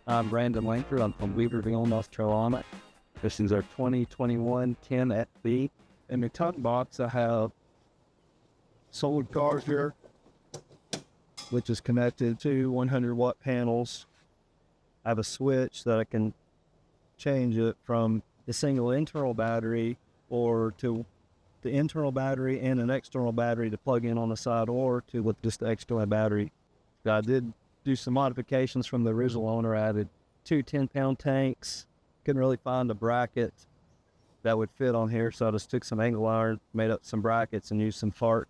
I'm Brandon Lanker. I'm from Weaverville, North Carolina. This is our 2021 10FB. In the tuck box, I have solar charger, which is connected to 100 watt panels. I have a switch that I can change it from the single internal battery or to the internal battery and an external battery to plug in on the side, or to with just the external battery. I did do some modifications from the original owner. I added 2 10-pound tanks. Couldn't really find a bracket that would fit on here, so I just took some angle iron, made up some brackets, and used some fart.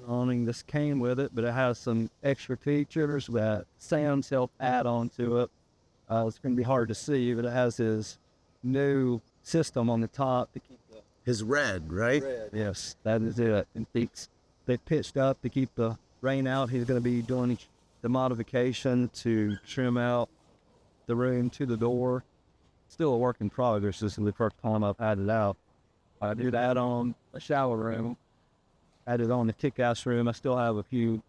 Awning. This came with it, but it has some extra features that Sam's helped add on to it. It's going to be hard to see, but it has his new system on the top to keep the his red, right? red. Yes, that is it. And they pitched up to keep the rain out. He's going to be doing the modification to trim out the room to the door. Still a work in progress. This is the first time I've had it out. I did add on a shower room, added on the kick-ass room. I still have a few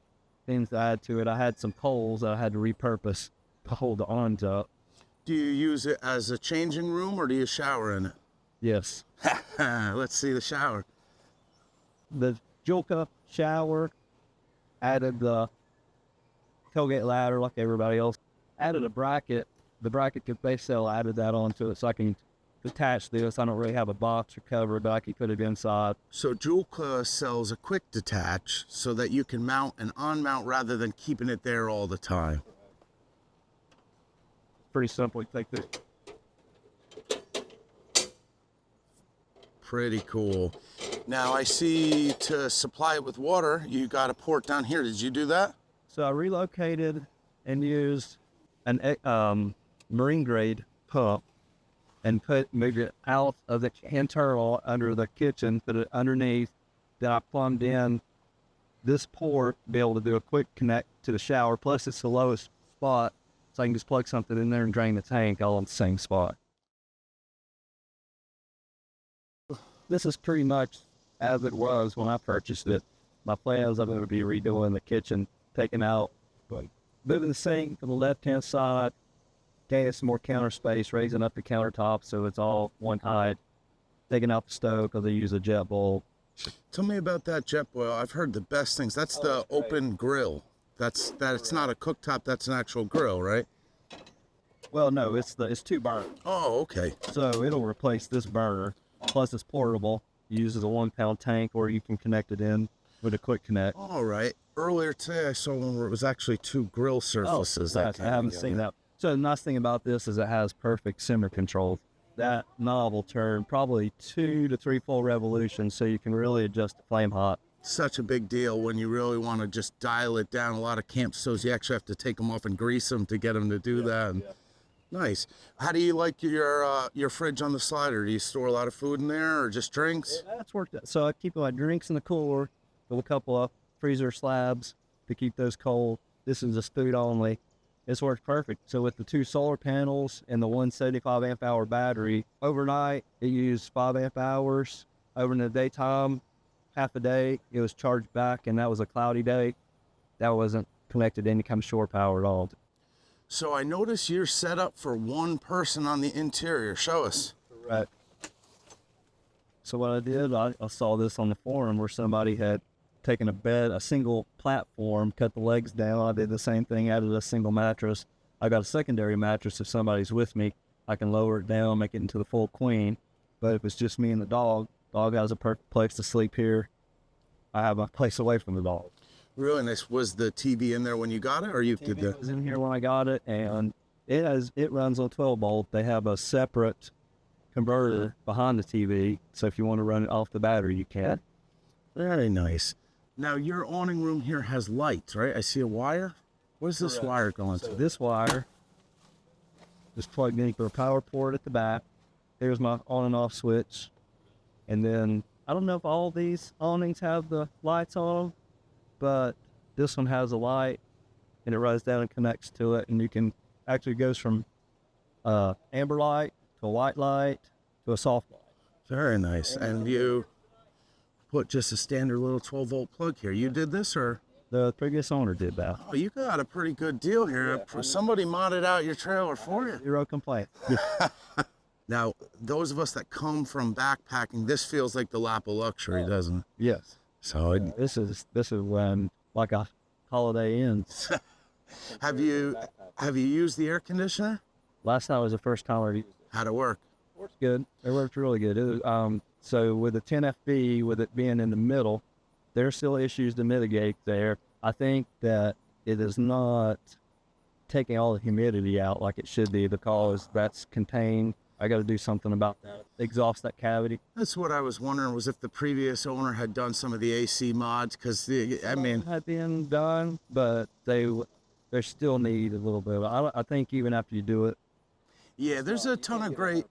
things to add to it. I had some poles that I had to repurpose to hold the arms up. Do you use it as a changing room or do you shower in it? Yes. Let's see the shower. The Julka shower, added the tailgate ladder like everybody else. Added a bracket. The bracket they sell, added that onto it so I can detach this. I don't really have a box or cover, but I can put it inside. So Julka sells a quick detach so that you can mount and unmount rather than keeping it there all the time. Pretty simple. You take this. Pretty cool. Now I see to supply it with water, you got a port down here. Did you do that? So I relocated and used an marine grade pump and moved it out of the internal under the kitchen, put it underneath. Then I plumbed in this port to be able to do a quick connect to the shower. Plus it's the lowest spot, so I can just plug something in there and drain the tank all in the same spot. This is pretty much as it was when I purchased it. My plans, I'm going to be redoing the kitchen, taking out, moving the sink to the left-hand side, getting some more counter space, raising up the countertop so it's all one height, taking out the stove because they use a jet bowl. Tell me about that jet boil. I've heard the best things. That's the open grill. It's not a cooktop, that's an actual grill, right? Well, no, it's 2 burners. Oh, okay. So it'll replace this burner. Plus it's portable. It uses a 1-pound tank, or you can connect it in with a quick connect. All right. Earlier today I saw one where it was actually 2 grill surfaces. I haven't seen that. So the nice thing about this is it has perfect simmer control. That knob will turn probably 2 to 3 full revolutions, so you can really adjust the flame hot. Such a big deal when you really want to just dial it down. A lot of camp stoves, you actually have to take them off and grease them to get them to do that. Yeah. Nice. How do you like your fridge on the slider? Do you store a lot of food in there or just drinks? Yeah, that's worked out. So I keep my drinks in the cooler with a couple of freezer slabs to keep those cold. This is just food only. It's worked perfect. So with the 2 solar panels and the 175 amp hour battery, overnight it used 5 amp hours. Over in the daytime, half a day, it was charged back, and that was a cloudy day. That wasn't connected to any kind of shore power at all. So I notice you're set up for 1 person on the interior. Show us. Right. So what I did, I saw this on the forum where somebody had taken a single platform, cut the legs down. I did the same thing, added a single mattress. I got a secondary mattress. If somebody's with me, I can lower it down, make it into the full queen. But if it's just me and the dog has a perfect place to sleep here. I have a place away from the dog. Really nice. Was the TV in there when you got it, or you did that? It was in here when I got it, and it runs on 12 volt. They have a separate converter behind the TV, so if you want to run it off the battery, you can. Very nice. Now your awning room here has lights, right? I see a wire. Where's this wire going to? This wire is plugged into a power port at the back. Here's my on and off switch, and then I don't know if all these awnings have the lights on them, but this one has a light, and it runs down and connects to it, and you can actually goes from amber light to a white light to a soft light. Very nice. And you put just a standard little 12 volt plug here. You did this, or? The previous owner did that. Oh, you got a pretty good deal here. Somebody modded out your trailer for you. 0 complaints. Now, those of us that come from backpacking, this feels like the lap of luxury, doesn't it? Yes. So, This is when like a holiday ends. have you used the air conditioner? Last time was the first time I used it. How'd it work? Works good. It worked really good. It was, so with the 10FB, with it being in the middle, there's still issues to mitigate there. I think that it is not taking all the humidity out like it should be because that's contained. I got to do something about that. Exhaust that cavity. That's what I was wondering, was if the previous owner had done some of the AC mods, because I mean, Had been done, but they still need a little bit. I think even after you do it, yeah, there's a ton of great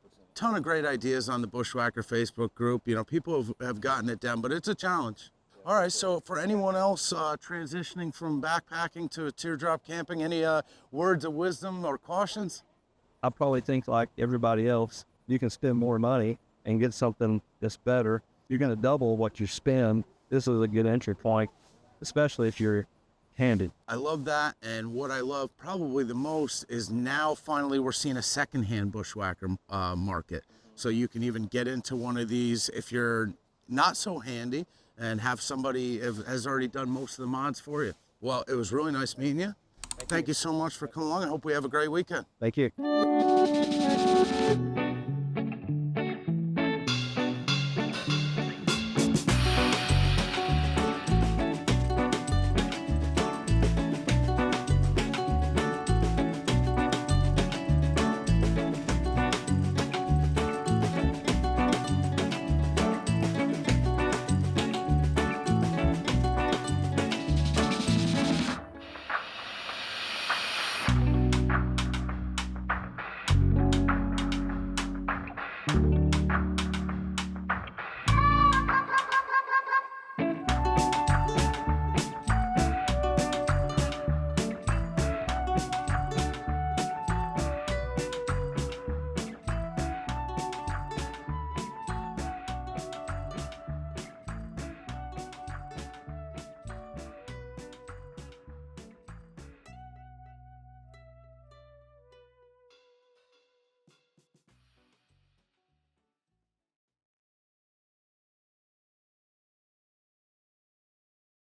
ideas on the Bushwhacker Facebook group. You know, people have gotten it down, but it's a challenge. All right, so for anyone else transitioning from backpacking to teardrop camping, any words of wisdom or cautions? I probably think like everybody else, you can spend more money and get something that's better. You're going to double what you spend. This is a good entry point, especially if you're handed. I love that, and what I love probably the most is now finally we're seeing a secondhand Bushwhacker market. So you can even get into one of these if you're not so handy and have somebody has already done most of the mods for you. Well, it was really nice meeting you. Thank you so much for coming along. I hope we have a great weekend. Thank you.